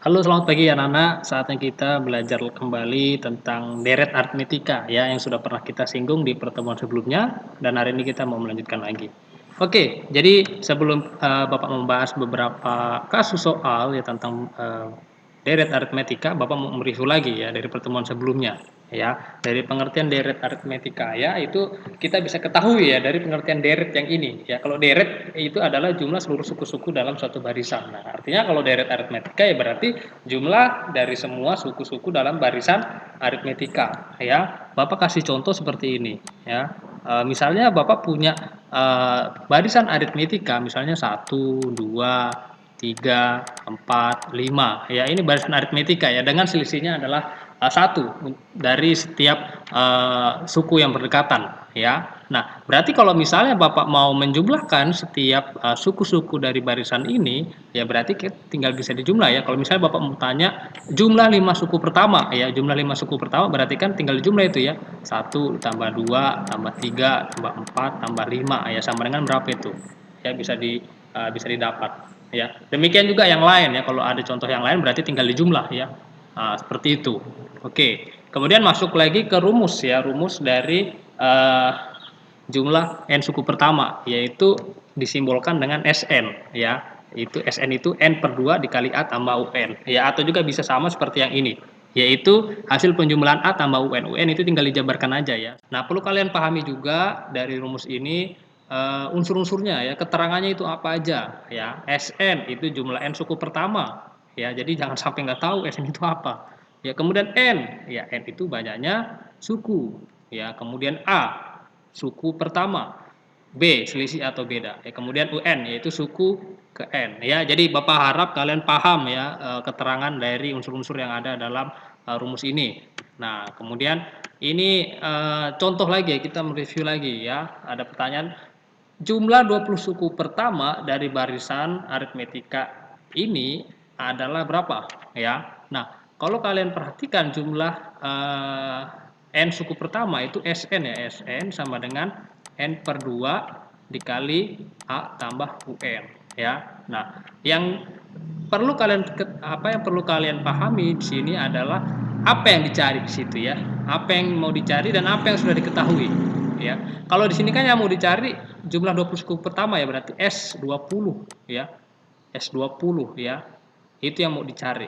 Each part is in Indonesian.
Halo, selamat pagi anak-anak. Saatnya kita belajar kembali tentang deret aritmetika ya yang sudah pernah kita singgung di pertemuan sebelumnya dan hari ini kita mau melanjutkan lagi. Oke, jadi sebelum Bapak membahas beberapa kasus soal ya tentang deret aritmetika, Bapak mau mereview lagi ya dari pertemuan sebelumnya ya. Dari pengertian deret aritmetika ya itu kita bisa ketahui ya dari pengertian deret yang ini ya. Kalau deret itu adalah jumlah seluruh suku-suku dalam suatu barisan. Nah, artinya kalau deret aritmetika ya berarti jumlah dari semua suku-suku dalam barisan aritmetika ya. Bapak kasih contoh seperti ini ya. Misalnya Bapak punya barisan aritmetika misalnya 1, 2, 3, 4, 5 ya, ini barisan aritmetika ya dengan selisihnya adalah 1 dari setiap suku yang berdekatan ya. Nah, berarti kalau misalnya Bapak mau menjumlahkan setiap suku-suku dari barisan ini ya berarti tinggal bisa dijumlah ya. Kalau misalnya Bapak mau tanya jumlah 5 suku pertama ya, jumlah 5 suku pertama berarti kan tinggal dijumlah itu ya. 1 tambah 2 tambah 3 tambah 4 tambah 5 ya sama dengan berapa itu? Ya bisa didapat ya. Demikian juga yang lain ya. Kalau ada contoh yang lain berarti tinggal dijumlah ya. Seperti itu. Oke. Kemudian masuk lagi ke rumus ya, rumus dari jumlah n suku pertama yaitu disimbolkan dengan Sn ya. Itu Sn itu n per 2 dikali A tambah UN ya, atau juga bisa sama seperti yang ini yaitu hasil penjumlahan A tambah UN. UN itu tinggal dijabarkan aja ya. Nah, perlu kalian pahami juga dari rumus ini unsur-unsurnya ya, keterangannya itu apa aja ya. Sn itu jumlah n suku pertama ya, jadi jangan sampai nggak tahu Sn itu apa ya. Kemudian n ya, n itu banyaknya suku ya. Kemudian A suku pertama, B selisih atau beda ya. Kemudian UN yaitu suku ke N ya. Jadi Bapak harap kalian paham ya keterangan dari unsur-unsur yang ada dalam rumus ini. Nah, kemudian ini contoh lagi ya, kita mereview lagi ya. Ada pertanyaan, jumlah 20 suku pertama dari barisan aritmetika ini adalah berapa ya. Nah, kalau kalian perhatikan jumlah n suku pertama itu Sn ya. Sn sama dengan n per 2 dikali A tambah UN ya. Nah, yang perlu kalian pahami di sini adalah apa yang dicari di situ ya. Apa yang mau dicari dan apa yang sudah diketahui ya. Kalau di sini kan yang mau dicari jumlah 20 suku pertama ya, berarti S20 ya. S20 ya. Itu yang mau dicari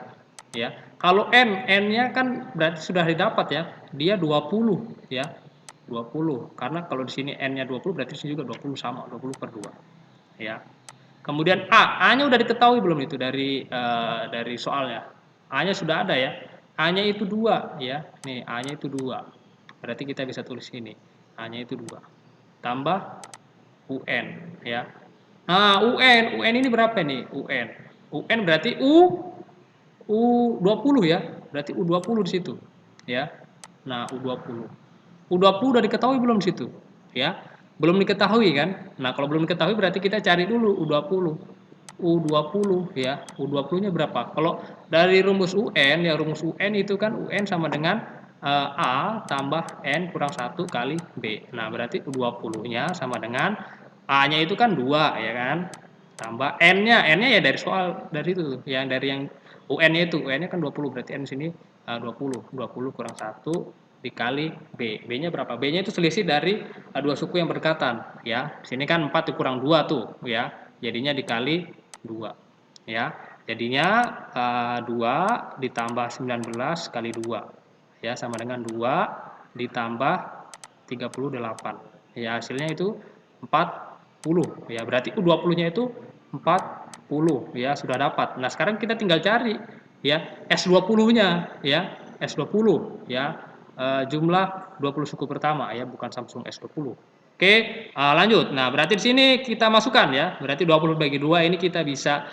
ya. Kalau n-nya kan berarti sudah didapat ya. Dia 20 ya. 20. Karena kalau di sini n-nya 20 berarti di sini juga 20 sama, 20 per 2 ya. Kemudian A-nya udah diketahui belum itu dari soalnya? A-nya sudah ada ya. A-nya itu 2 ya. Nih, A-nya itu 2. Berarti kita bisa tulis ini. A-nya itu 2. Tambah UN ya. Nah, UN ini berapa nih? UN berarti U20 ya. Berarti U20 di situ. Ya. Nah, U20. U20 udah diketahui belum di situ? Ya. Belum diketahui kan? Nah, kalau belum diketahui berarti kita cari dulu U20. U20 ya. U20-nya berapa? Kalau dari rumus UN ya, rumus UN itu kan UN sama dengan A tambah N kurang 1 kali B. Nah, berarti U20-nya sama dengan A-nya itu kan 2 ya kan? Tambah N-nya ya dari soal dari itu yang dari yang UN-nya itu. UN-nya kan 20 berarti N sini 20. 20 kurang 1 dikali B. B-nya berapa? B-nya itu selisih dari dua suku yang berdekatan ya. Sini kan 4 kurang 2 tuh ya. Jadinya dikali 2 ya. Jadinya 2 ditambah 19 kali 2 ya sama dengan 2 ditambah 38. Ya, hasilnya itu 40 ya. Berarti U20-nya itu 40 ya, sudah dapat. Nah, sekarang kita tinggal cari ya S20-nya ya. S20 ya. Jumlah 20 suku pertama ya, bukan Samsung S20. Oke, lanjut. Nah, berarti di sini kita masukkan ya. Berarti 20 bagi 2 ini kita bisa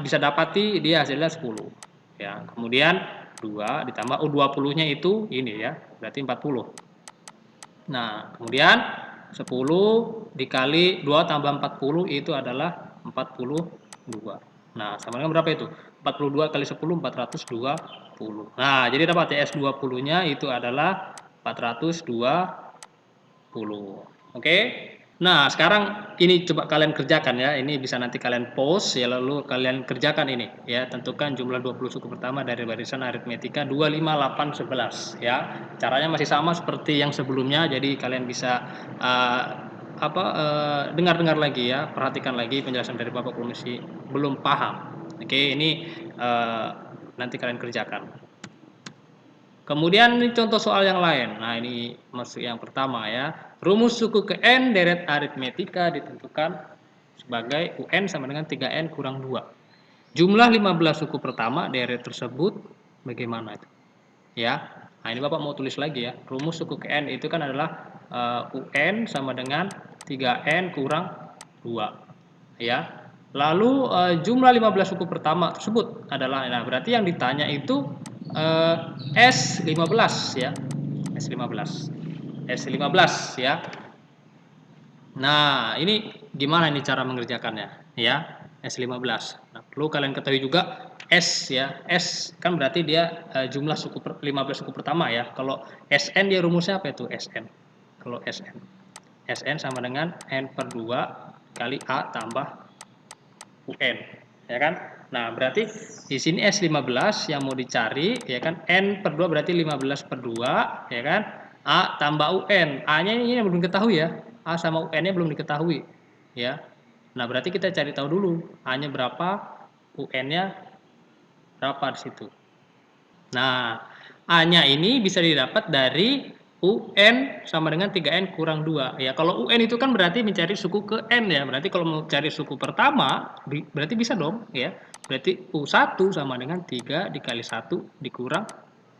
bisa dapati dia hasilnya 10. Ya, kemudian 2 ditambah U20-nya itu ini ya. Berarti 40. Nah, kemudian 10 dikali 2 tambah 40 itu adalah 42. Nah, sama dengan berapa itu? 42 kali 10, 420. Nah, jadi dapat ya S20-nya itu adalah 420. Oke? Nah, sekarang ini coba kalian kerjakan ya. Ini bisa nanti kalian pause ya, lalu kalian kerjakan ini ya. Tentukan jumlah 20 suku pertama dari barisan aritmetika 2, 5, 8, 11 ya. Caranya masih sama seperti yang sebelumnya. Jadi kalian bisa dengar-dengar lagi ya, perhatikan lagi penjelasan dari Bapak Komisi belum paham. Oke, ini nanti kalian kerjakan. Kemudian ini contoh soal yang lain. Nah, ini masuk yang pertama ya. Rumus suku ke N deret aritmetika ditentukan sebagai UN sama dengan 3N kurang 2. Jumlah 15 suku pertama deret tersebut bagaimana itu? Ya. Nah, ini Bapak mau tulis lagi ya. Rumus suku ke N itu kan adalah UN sama dengan 3N kurang 2. Ya. Lalu jumlah 15 suku pertama tersebut adalah, nah berarti yang ditanya itu S15 ya. S15. S15 ya. Nah, ini gimana ini cara mengerjakannya ya? S15. Nah, perlu kalian ketahui juga S ya. S kan berarti dia jumlah 15 suku pertama ya. Kalau SN dia rumusnya apa itu SN? Kalau SN. SN sama dengan N per 2 kali A tambah UN, ya kan? Nah, berarti di sini S15 yang mau dicari, ya kan? N per 2 berarti 15 per 2, ya kan? A tambah UN. A-nya ini yang belum diketahui ya. A sama UN-nya belum diketahui, ya. Nah, berarti kita cari tahu dulu A-nya berapa, UN-nya berapa di situ. Nah, A-nya ini bisa didapat dari UN sama dengan 3N kurang 2. Ya, kalau UN itu kan berarti mencari suku ke N ya. Berarti kalau mau cari suku pertama, berarti bisa dong ya. Berarti U1 sama dengan 3 dikali 1 dikurang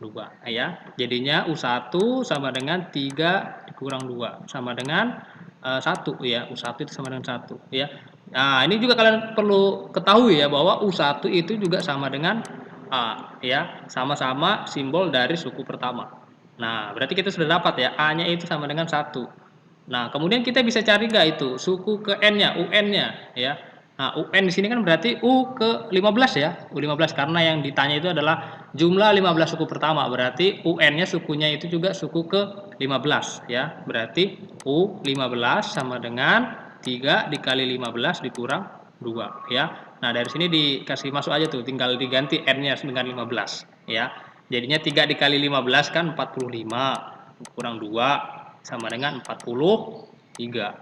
2 ya. Jadinya U1 sama dengan 3 dikurang 2 sama dengan 1 ya. U1 itu sama dengan 1 ya. Nah, ini juga kalian perlu ketahui ya bahwa U1 itu juga sama dengan A ya, sama-sama simbol dari suku pertama. Nah, berarti kita sudah dapat ya, A-nya itu sama dengan 1. Nah, kemudian kita bisa cari nggak itu suku ke N-nya, UN-nya ya. Nah, UN di sini kan berarti U ke 15 ya, U15 karena yang ditanya itu adalah jumlah 15 suku pertama, berarti UN-nya sukunya itu juga suku ke 15 ya. Berarti U15 sama dengan 3 dikali 15 dikurang 2 ya. Nah, dari sini dikasih masuk aja tuh, tinggal diganti N-nya dengan 15 ya. Jadinya 3 dikali 15 kan 45 kurang 2 sama dengan 43.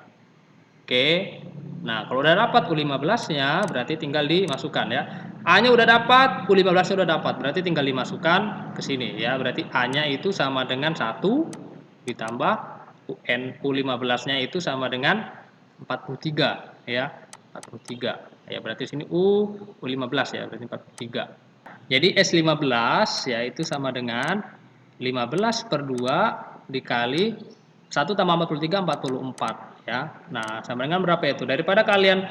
Oke. Nah, kalau udah dapat U15-nya berarti tinggal dimasukkan ya. A-nya udah dapat, U15-nya udah dapat, berarti tinggal dimasukkan ke sini ya. Berarti A-nya itu sama dengan 1 ditambah UN U15-nya itu sama dengan 43 ya. 43. Ya, berarti sini U15 ya, berarti 43. Jadi S15 ya itu sama dengan 15 per 2 dikali 1 tambah 43, 44 ya. Nah, sama dengan berapa itu? Daripada kalian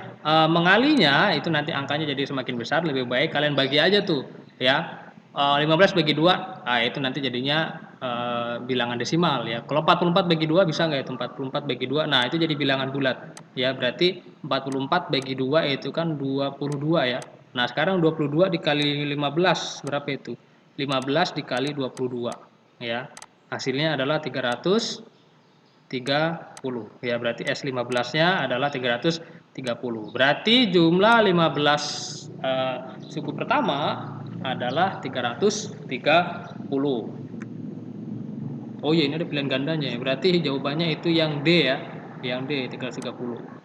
mengalinya itu nanti angkanya jadi semakin besar, lebih baik kalian bagi aja tuh ya. 15 bagi 2, nah itu nanti jadinya bilangan desimal ya. Kalau 44 bagi 2 bisa nggak itu? 44 bagi 2, nah itu jadi bilangan bulat ya. Berarti 44 bagi 2 itu kan 22 ya. Nah, sekarang 22 dikali 15 berapa itu? 15 dikali 22 ya. Hasilnya adalah 330 ya. Berarti S15-nya adalah 330. Berarti jumlah 15 suku pertama adalah 330. Oh iya, ini ada pilihan gandanya ya. Berarti jawabannya itu yang D ya. Yang D 330.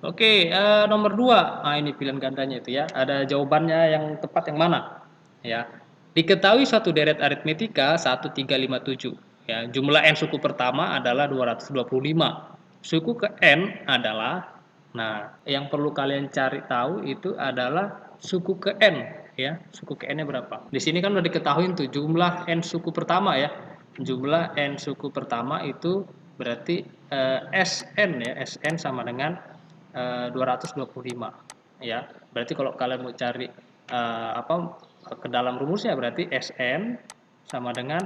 Oke, nomor 2. Nah, ini pilihan gandanya itu ya. Ada jawabannya yang tepat yang mana? Ya. Diketahui suatu deret aritmetika 1357. Ya, jumlah n suku pertama adalah 225. Suku ke n adalah, nah, yang perlu kalian cari tahu itu adalah suku ke n ya. Suku ke n-nya berapa? Di sini kan udah diketahui tuh jumlah n suku pertama ya. Jumlah n suku pertama itu berarti Sn ya. Sn sama dengan 225 ya. Berarti kalau kalian mau cari ke dalam rumusnya berarti Sn sama dengan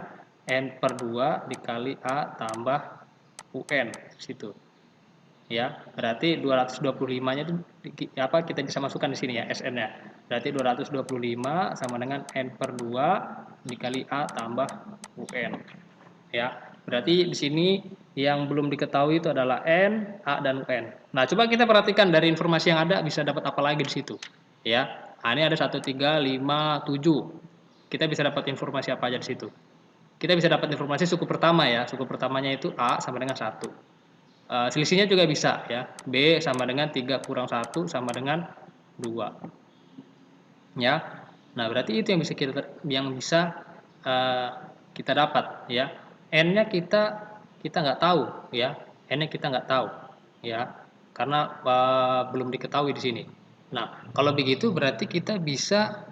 N per 2 dikali A tambah UN situ ya. Berarti 225-nya itu kita bisa masukkan di sini ya Sn-nya. Berarti 225 sama dengan N per 2 dikali A tambah UN ya. Berarti di sini Yang belum diketahui itu adalah N, A, dan UN. Nah, coba kita perhatikan dari informasi yang ada bisa dapat apa lagi di situ. Ya, nah, ini ada 1, 3, 5, 7. Kita bisa dapat informasi apa aja di situ. Kita bisa dapat informasi suku pertama ya. Suku pertamanya itu A sama dengan 1. Selisihnya juga bisa ya. B sama dengan 3 kurang 1 sama dengan 2. Ya. Nah, berarti itu yang bisa kita dapat ya. N-nya kita nggak tahu ya. N-nya kita nggak tahu ya. Karena belum diketahui di sini. Nah, kalau begitu berarti kita bisa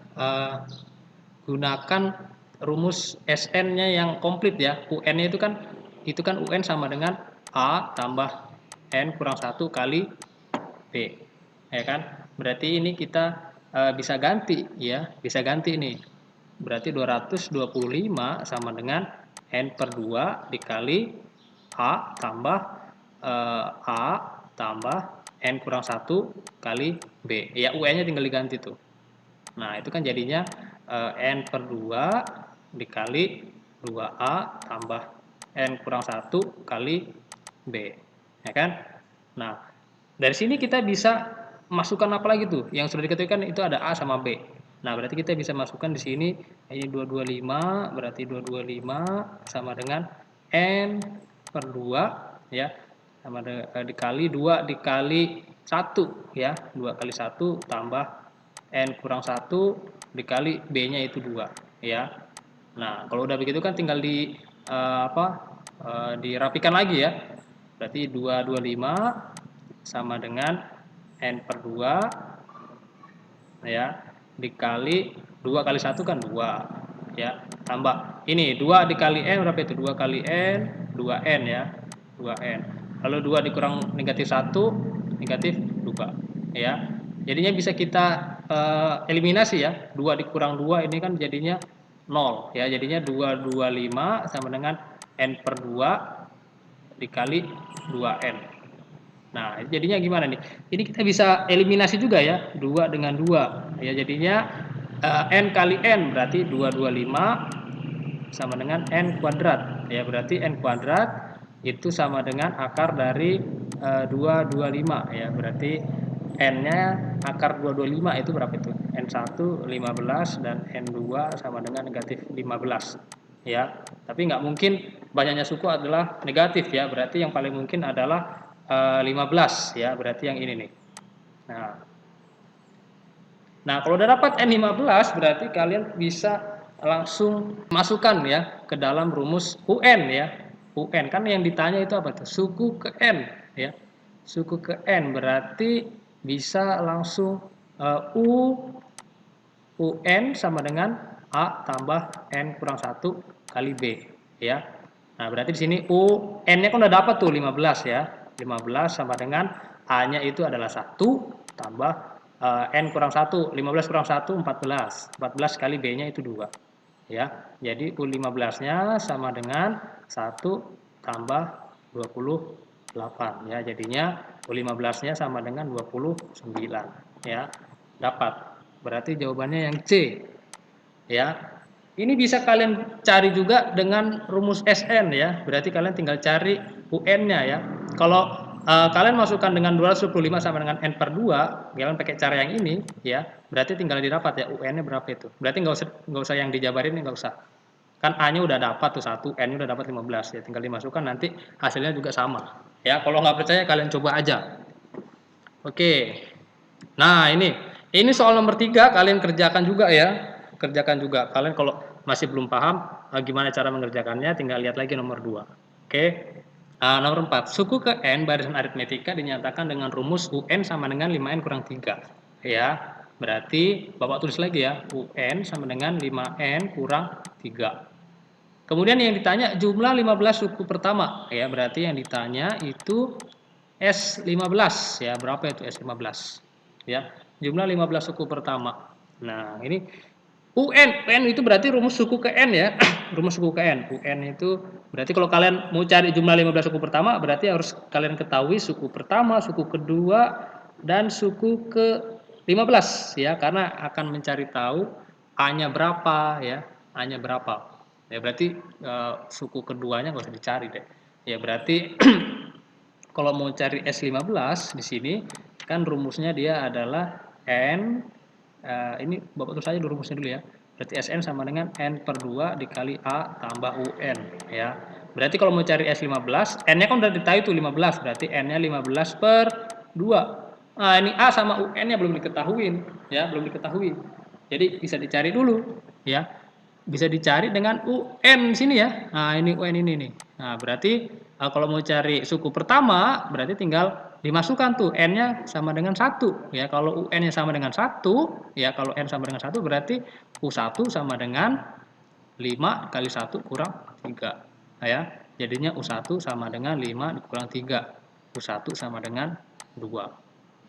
gunakan rumus SN-nya yang komplit ya. UN-nya itu kan UN sama dengan A tambah N kurang 1 kali B. Ya kan? Berarti ini kita bisa ganti ya, bisa ganti ini. Berarti 225 sama dengan N per 2 dikali A tambah A tambah N kurang 1 kali B. Ya, UN-nya tinggal diganti tuh. Nah, itu kan jadinya N per 2 dikali 2A tambah N kurang 1 kali B. Ya kan? Nah, dari sini kita bisa masukkan apa lagi tuh? Yang sudah diketahui kan itu ada A sama B. Nah, berarti kita bisa masukkan di sini ini 225, berarti 225 sama dengan N per 2 ya. Sama dikali 2 dikali 1 ya. 2 kali 1 tambah N kurang 1 dikali B-nya itu 2 ya. Nah, kalau udah begitu kan tinggal dirapikan lagi ya. Berarti 225 sama dengan N per 2 ya dikali 2 kali 1 kan 2 ya. Tambah ini 2 dikali N berapa itu? 2 kali N 2N ya. 2N. Lalu 2 dikurang negatif 1 negatif 2 ya. Jadinya bisa kita eliminasi ya. 2 dikurang 2 ini kan jadinya 0 ya. Jadinya 225 sama dengan N per 2 dikali 2N. Nah, jadinya gimana nih? Ini kita bisa eliminasi juga ya. 2 dengan 2. Ya, jadinya N kali N berarti 225 sama dengan N kuadrat. Ya, berarti N kuadrat itu sama dengan akar dari 225 ya. Berarti N-nya akar 225 itu berapa itu? N1 15 dan N2 sama dengan negatif 15 ya. Tapi nggak mungkin banyaknya suku adalah negatif ya. Berarti yang paling mungkin adalah 15 ya. Berarti yang ini nih. Nah, kalau udah dapat N15 berarti kalian bisa langsung masukkan ya ke dalam rumus UN ya. UN kan yang ditanya itu apa tuh? Suku ke N ya. Suku ke N berarti bisa langsung UN sama dengan A tambah N kurang 1 kali B ya. Nah, berarti di sini N-nya kan udah dapat tuh 15 ya. 15 sama dengan A-nya itu adalah 1 tambah N kurang 1. 15 kurang 1 14. 14 kali B-nya itu 2 ya. Jadi U15-nya sama dengan 1 tambah 28 ya. Jadinya U15-nya sama dengan 29 ya. Dapat. Berarti jawabannya yang C ya. Ini bisa kalian cari juga dengan rumus SN ya. Berarti kalian tinggal cari UN-nya ya. Kalau kalian masukkan dengan 225 sama dengan N per 2, kalian pakai cara yang ini ya. Berarti tinggal didapat ya UN-nya berapa itu. Berarti nggak usah yang dijabarin, nggak usah. Kan A-nya udah dapat tuh 1, N-nya udah dapat 15 ya. Tinggal dimasukkan nanti hasilnya juga sama. Ya, kalau nggak percaya kalian coba aja. Oke. Nah, ini soal nomor 3 kalian kerjakan juga ya. Kerjakan juga. Kalian kalau masih belum paham gimana cara mengerjakannya, tinggal lihat lagi nomor 2. Oke. Nomor 4. Suku ke N barisan aritmetika dinyatakan dengan rumus UN sama dengan 5N kurang 3. Ya. Berarti Bapak tulis lagi ya. UN sama dengan 5N kurang 3. Kemudian yang ditanya jumlah 15 suku pertama. Ya, berarti yang ditanya itu S15 ya. Berapa itu S15? Ya. Jumlah 15 suku pertama. Nah, ini UN itu berarti rumus suku ke N ya. Rumus suku ke N. UN itu berarti kalau kalian mau cari jumlah 15 suku pertama berarti harus kalian ketahui suku pertama, suku kedua dan suku ke 15 ya, karena akan mencari tahu A-nya berapa ya. A-nya berapa. Ya berarti suku keduanya nggak usah dicari deh. Ya berarti kalau mau cari S15 di sini kan rumusnya dia adalah N, ini Bapak tulis aja dulu rumusnya dulu ya. Berarti Sn sama dengan N per 2 dikali A tambah UN ya. Berarti kalau mau cari S15, N-nya kan udah ditahu tuh 15, berarti N-nya 15 per 2. Nah, ini A sama UN-nya belum diketahui ya, belum diketahui. Jadi bisa dicari dulu ya. Bisa dicari dengan UN sini ya. Nah, ini UN ini nih. Nah, berarti kalau mau cari suku pertama, berarti tinggal dimasukkan tuh N-nya sama dengan 1. Ya, kalau UN-nya sama dengan 1, ya kalau N sama dengan 1 berarti U1 sama dengan 5 kali 1 kurang 3. Nah, ya, jadinya U1 sama dengan 5 dikurang 3. U1 sama dengan 2.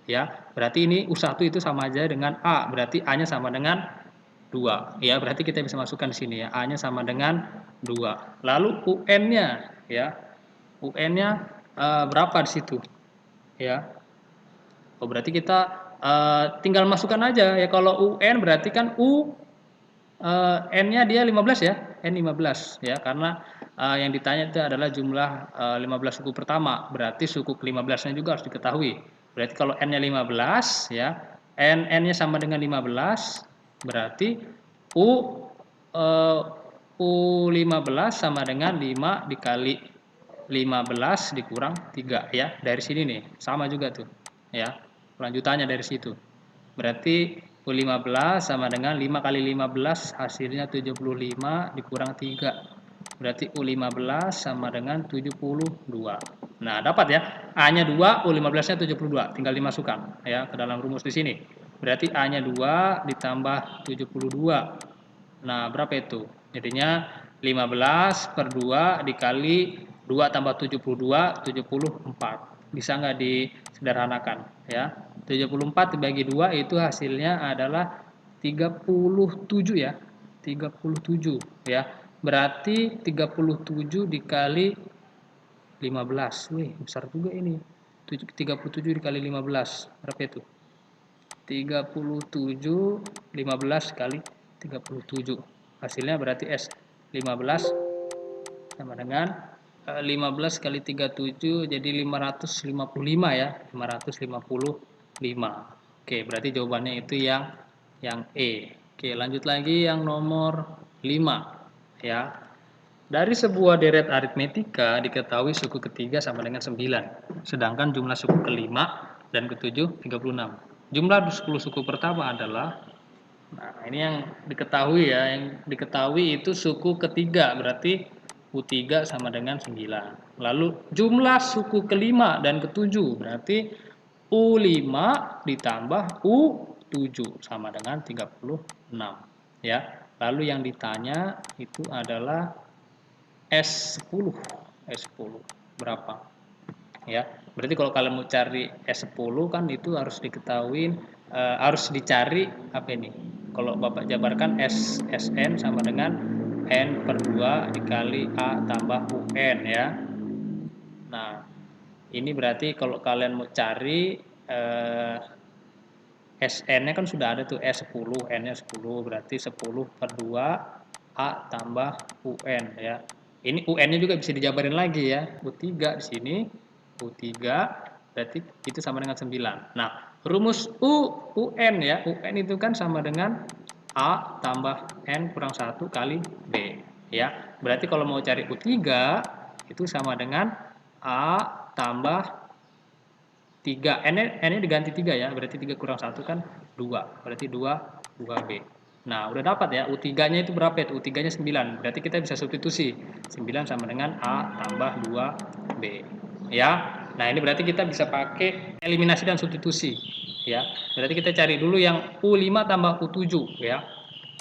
Ya, berarti ini U1 itu sama aja dengan A, berarti A-nya sama dengan 2. Ya, berarti kita bisa masukkan di sini ya. A-nya sama dengan 2. Lalu UN-nya ya. UN-nya berapa di situ? Ya. Oh, berarti kita tinggal masukkan aja ya. Kalau UN berarti kan N-nya dia 15 ya. N 15 ya, karena yang ditanya itu adalah jumlah 15 suku pertama. Berarti suku ke-15-nya juga harus diketahui. Berarti kalau N-nya 15 ya, N-nya sama dengan 15, berarti U eh, U15 sama dengan 5 dikali 15 dikurang 3 ya. Dari sini nih, sama juga tuh. Ya. Lanjutannya dari situ. Berarti U15 sama dengan 5 kali 15 hasilnya 75 dikurang 3. Berarti U15 sama dengan 72. Nah, dapat ya. A-nya 2, U15-nya 72. Tinggal dimasukkan ya ke dalam rumus di sini. Berarti A-nya 2 ditambah 72. Nah, berapa itu? Jadinya 15 per 2 dikali 2 tambah 72, 74. Bisa nggak disederhanakan? Ya, 74 dibagi 2 itu hasilnya adalah 37 ya. 37 ya. Berarti 37 dikali 15. Wih, besar juga ini. 37 dikali 15. Berapa itu? 37, 15 kali 37. Hasilnya berarti S15 sama dengan 15 kali 37 jadi 555 ya. 555. Oke, berarti jawabannya itu yang E. Oke, lanjut lagi yang nomor 5 ya. Dari sebuah deret aritmetika diketahui suku ketiga sama dengan 9, sedangkan jumlah suku kelima dan ketujuh 36. Jumlah 10 suku pertama adalah, nah ini yang diketahui ya, yang diketahui itu suku ketiga, berarti U3 sama dengan 9. Lalu jumlah suku kelima dan ketujuh, berarti U5 ditambah U7 sama dengan 36. Ya. Lalu yang ditanya itu adalah S10. S10 berapa? Ya. Berarti kalau kalian mau cari S10 kan itu harus diketahui, harus dicari apa ini? Kalau Bapak jabarkan SN sama dengan N per 2 dikali A tambah UN ya. Nah, ini berarti kalau kalian mau cari SN-nya kan sudah ada tuh S10, N-nya 10, berarti 10 per 2 A tambah UN ya. Ini UN-nya juga bisa dijabarin lagi ya. U3 di sini, U3 berarti itu sama dengan 9. Nah, rumus UN ya. UN itu kan sama dengan A tambah N kurang 1 kali B ya. Berarti kalau mau cari U3 itu sama dengan A tambah 3, N-nya diganti 3 ya, berarti 3 kurang 1 kan 2, berarti 2B. Nah, udah dapat ya, U3-nya itu berapa itu? U3-nya 9, berarti kita bisa substitusi. 9 sama dengan A tambah 2B. Ya, nah ini berarti kita bisa pakai eliminasi dan substitusi. Ya, berarti kita cari dulu yang U5 tambah U7 ya.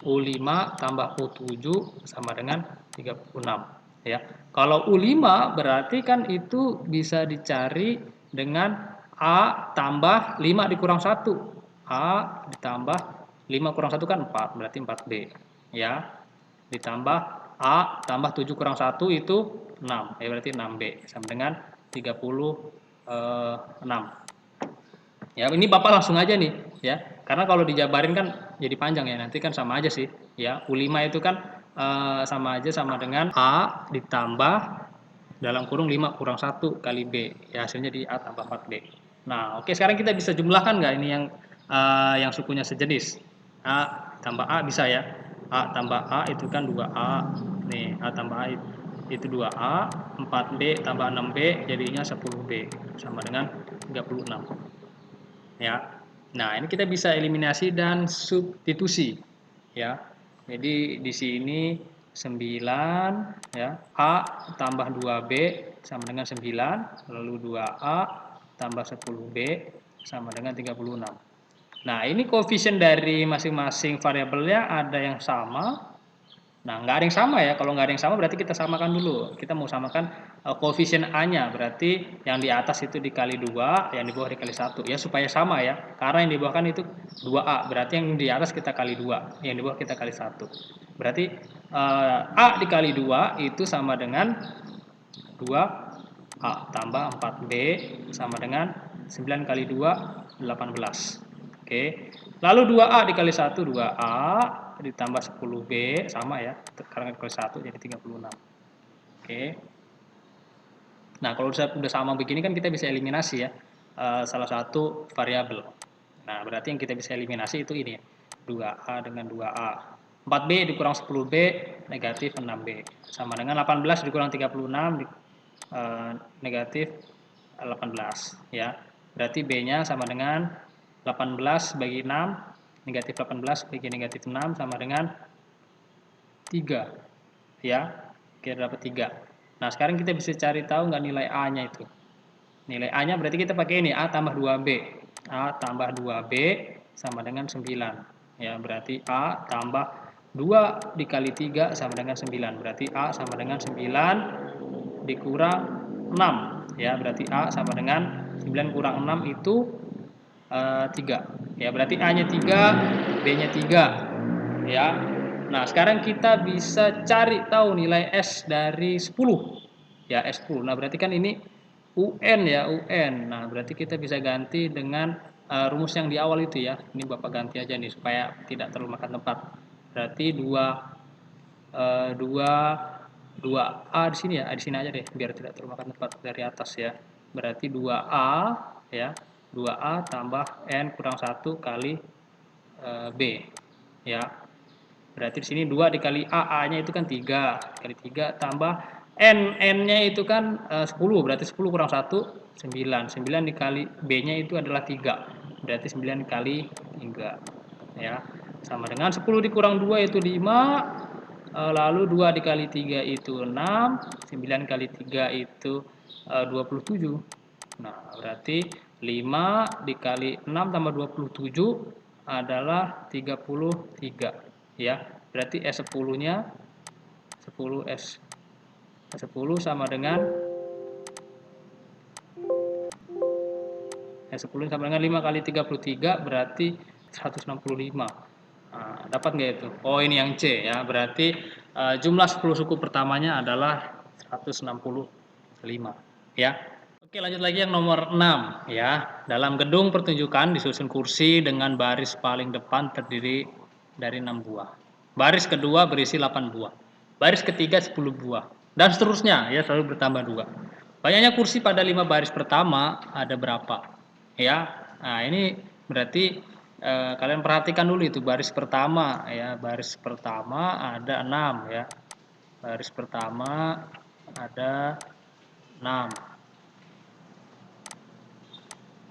U5 tambah U7 sama dengan 36. Ya, kalau U5 berarti kan itu bisa dicari dengan A tambah 5 dikurang 1. A ditambah 5 kurang 1 kan 4, berarti 4B. Ya. Ditambah A tambah 7 kurang 1 itu 6, ya berarti 6B. Sama dengan 36. Ya, ini Bapak langsung aja nih, ya. Karena kalau dijabarin kan jadi panjang ya, nanti kan sama aja sih, ya. U5 itu kan sama aja sama dengan A ditambah dalam kurung 5 kurang 1 kali B. Ya, hasilnya di A tambah 4B. Nah, oke, sekarang kita bisa jumlahkan nggak ini yang sukunya sejenis? A tambah A bisa ya. A tambah A itu kan 2A. Nih, A tambah A itu 2A, 4B tambah 6B jadinya 10B sama dengan 36. Ya. Nah, ini kita bisa eliminasi dan substitusi. Ya. Jadi di sini 9 ya, A tambah 2B sama dengan 9, lalu 2A tambah 10B sama dengan 36. Nah, ini koefisien dari masing-masing variabelnya ada yang sama. Nah, nggak ada yang sama ya. Kalau nggak ada yang sama berarti kita samakan dulu. Kita mau samakan koefisien A-nya. Berarti yang di atas itu dikali 2, yang di bawah dikali 1. Ya, supaya sama ya. Karena yang di bawah kan itu 2A. Berarti yang di atas kita kali 2. Yang di bawah kita kali 1. Berarti A dikali 2 itu sama dengan 2A tambah 4B sama dengan 9 kali 2, 18. Oke. Lalu 2A dikali 1, 2A ditambah 10B sama ya, karena dikali 1 jadi 36. Oke. Nah, kalau udah sama begini kan kita bisa eliminasi ya salah satu variabel. Nah, berarti yang kita bisa eliminasi itu ini 2A dengan 2A. 4B dikurang 10B negatif 6B sama dengan 18 dikurang 36 negatif 18 ya. Berarti B-nya sama dengan 18 bagi 6 negatif 18 bagi negatif 6 sama dengan 3 ya. Kita dapat 3. Nah, sekarang kita bisa cari tahu nggak nilai A-nya itu. Nilai A-nya berarti kita pakai ini A tambah 2B. A tambah 2B sama dengan 9. Ya, berarti A tambah 2 dikali 3 sama dengan 9. Berarti A sama dengan 9 dikurang 6. Ya, berarti A sama dengan 9 kurang 6 itu 3. Ya, berarti A-nya 3, B-nya 3. Ya. Nah, sekarang kita bisa cari tahu nilai S dari 10. Ya, S10. Nah, berarti kan ini UN ya, UN. Nah, berarti kita bisa ganti dengan rumus yang di awal itu ya. Ini Bapak ganti aja nih supaya tidak terlalu makan tempat. Berarti 2A di sini ya, di sini aja deh biar tidak terlalu makan tempat dari atas ya. Berarti 2A ya. 2A tambah N kurang 1 kali B ya. Berarti di sini 2 dikali A-nya itu kan 3, kali 3 tambah N-nya itu kan 10, berarti 10 kurang 1, 9. 9 dikali B-nya itu adalah 3, berarti 9 dikali 3. Ya, sama dengan 10 dikurang 2 itu 5, lalu 2 dikali 3 itu 6, 9 kali 3 itu 27. Nah, berarti 5 dikali 6 tambah 27 adalah 33 ya. Berarti S10-nya 10 S10 sama dengan S10 sama dengan 5 kali 33 berarti 165. Nah, dapat nggak itu? Oh, ini yang C ya. Berarti jumlah 10 suku pertamanya adalah 165 ya. Oke, lanjut lagi yang nomor 6 ya. Dalam gedung pertunjukan disusun kursi dengan baris paling depan terdiri dari 6 buah. Baris kedua berisi 8 buah. Baris ketiga 10 buah. Dan seterusnya ya, selalu bertambah 2. Banyaknya kursi pada 5 baris pertama ada berapa? Ya. Nah, ini berarti kalian perhatikan dulu itu baris pertama ya. Baris pertama ada 6 ya. Baris pertama ada 6.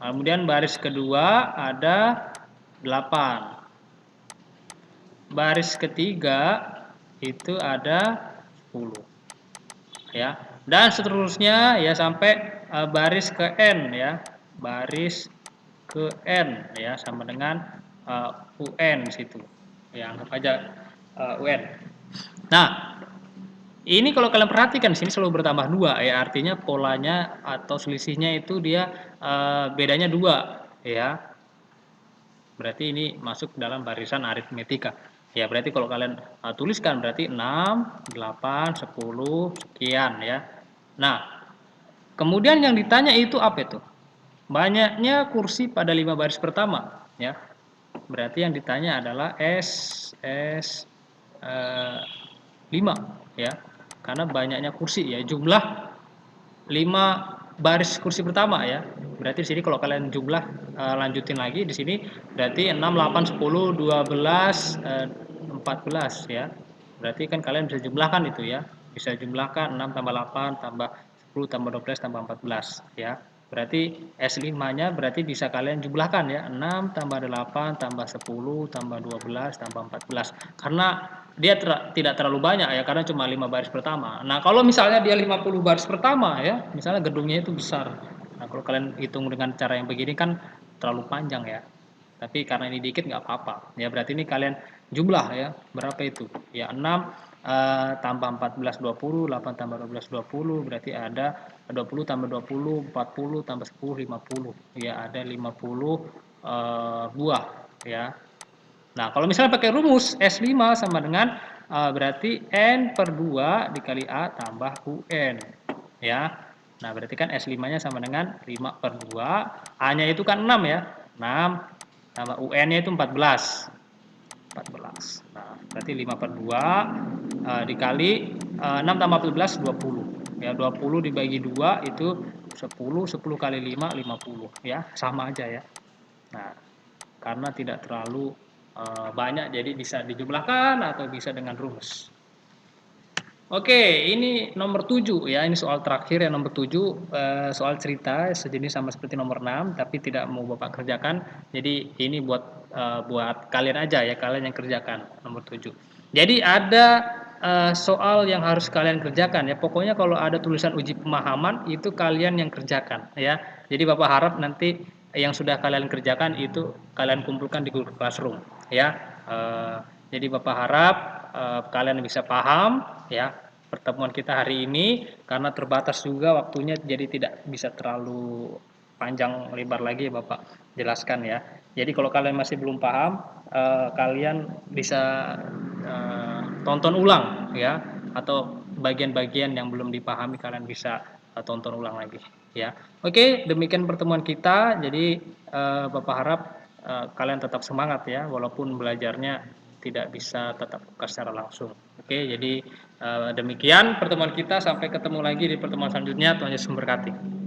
Kemudian baris kedua ada 8. Baris ketiga itu ada 10. Ya. Dan seterusnya ya sampai baris ke N ya. Baris ke N ya sama dengan UN di situ. Ya, anggap aja UN. Nah, ini kalau kalian perhatikan sini selalu bertambah 2 ya, artinya polanya atau selisihnya itu dia bedanya 2 ya. Berarti ini masuk dalam barisan aritmetika. Ya, berarti kalau kalian tuliskan berarti 6, 8, 10 sekian ya. Nah, kemudian yang ditanya itu apa itu? Banyaknya kursi pada 5 baris pertama ya. Berarti yang ditanya adalah S 5 ya. Karena banyaknya kursi ya, jumlah 5 baris kursi pertama ya. Berarti di sini kalau kalian jumlah lanjutin lagi di sini berarti 6, 8, 10, 12, 14 ya. Berarti kan kalian bisa jumlahkan itu ya. Bisa jumlahkan 6 tambah 8 tambah 10 tambah 12 tambah 14 ya. Berarti S5-nya berarti bisa kalian jumlahkan ya. 6 tambah 8 tambah 10 tambah 12 tambah 14. Karena dia tidak terlalu banyak ya, karena cuma 5 baris pertama. Nah, kalau misalnya dia 50 baris pertama ya, misalnya gedungnya itu besar. Nah, kalau kalian hitung dengan cara yang begini kan terlalu panjang ya. Tapi karena ini dikit nggak apa-apa. Ya berarti ini kalian jumlah ya, berapa itu? Ya 6 tambah 14 20, 8 tambah 12 20, berarti ada 20 tambah 20, 40 tambah 10 50. Ya ada 50 buah ya. Nah, kalau misalnya pakai rumus S5 sama dengan berarti N per 2 dikali A tambah UN. Ya. Nah, berarti kan S5-nya sama dengan 5 per 2. A-nya itu kan 6 ya. 6 tambah UN-nya itu 14. 14. Nah, berarti 5 per 2 dikali 6 tambah 14 20. Ya, 20 dibagi 2 itu 10, 10 kali 5 50 ya, sama aja ya. Nah, karena tidak terlalu banyak jadi bisa dijumlahkan atau bisa dengan rumus. Oke, ini nomor 7 ya, ini soal terakhir ya nomor 7 soal cerita sejenis sama seperti nomor 6 tapi tidak mau Bapak kerjakan. Jadi ini buat kalian aja ya, kalian yang kerjakan nomor 7. Jadi ada soal yang harus kalian kerjakan ya. Pokoknya kalau ada tulisan uji pemahaman itu kalian yang kerjakan ya. Jadi Bapak harap nanti yang sudah kalian kerjakan itu kalian kumpulkan di Google Classroom ya. Jadi Bapak harap kalian bisa paham ya pertemuan kita hari ini, karena terbatas juga waktunya jadi tidak bisa terlalu panjang lebar lagi ya Bapak jelaskan ya. Jadi kalau kalian masih belum paham, kalian bisa tonton ulang ya, atau bagian-bagian yang belum dipahami kalian bisa tonton ulang lagi ya. Oke, demikian pertemuan kita. Jadi Bapak harap kalian tetap semangat ya, walaupun belajarnya tidak bisa tetap muka secara langsung. Oke, jadi demikian pertemuan kita. Sampai ketemu lagi di pertemuan selanjutnya. Tuhan Yesus memberkati.